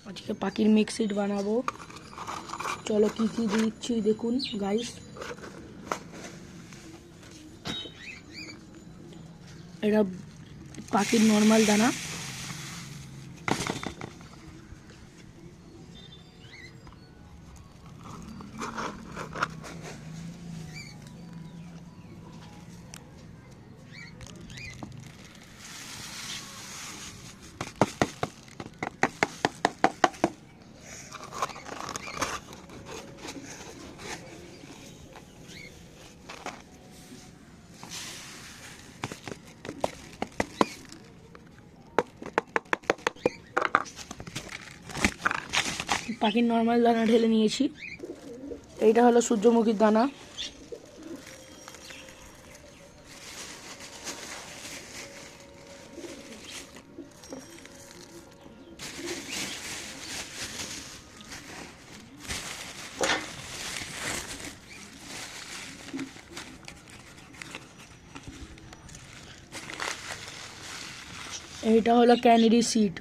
আজকে পাখির mix seed বানাবো। চলো কি কি দিচ্ছি দেখুন গাইস। এটা পাখির নর্মাল দানা, পাখির নর্মাল দানা ঢেলে নিয়েছি। এইটা হলো সূর্যমুখীর দানা। এইটা হলো ক্যানেরি সিড।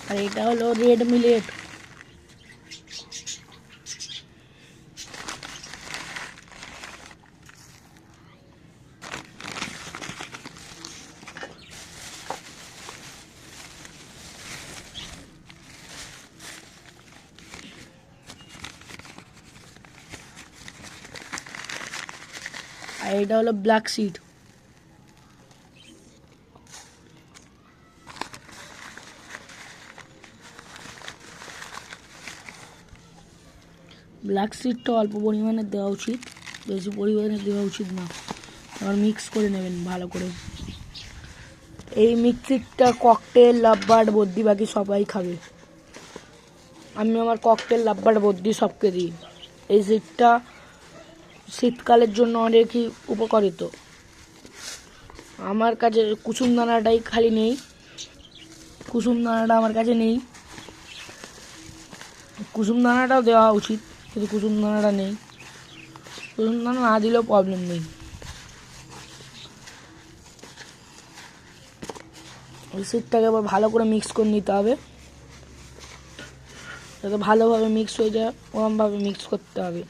আর এটা হলো রেড মিলেট। আর এটা হলো ব্ল্যাক সিড। ব্ল্যাক সিডটা অল্প পরিমাণে দেওয়া উচিত, বেশি পরিমাণে দেওয়া উচিত না। আবার মিক্স করে নেবেন ভালো করে। এই মিক্স সিডটা ককটেল, লাভবার্ড, বদ্রি বাকি সবাই খাবে। আমি আমার ককটেল, লাভবার্ড, বদ্রি সবকে দিই। এই সিডটা শীতকালের জন্য অনেকই উপকারিত। আমার কাছে কুসুম দানাটাই খালি নেই, কুসুম দানাটা আমার কাছে নেই। কুসুম দানাটাও দেওয়া উচিত, কিন্তু কুসুম দানাটা নেই। কুসুম দানা না দিলেও প্রবলেম নেই। ওই সিডটাকে আবার ভালো করে মিক্স করে নিতে হবে, যাতে ভালোভাবে মিক্স হয়ে যায়, ওরমভাবে মিক্স করতে হবে।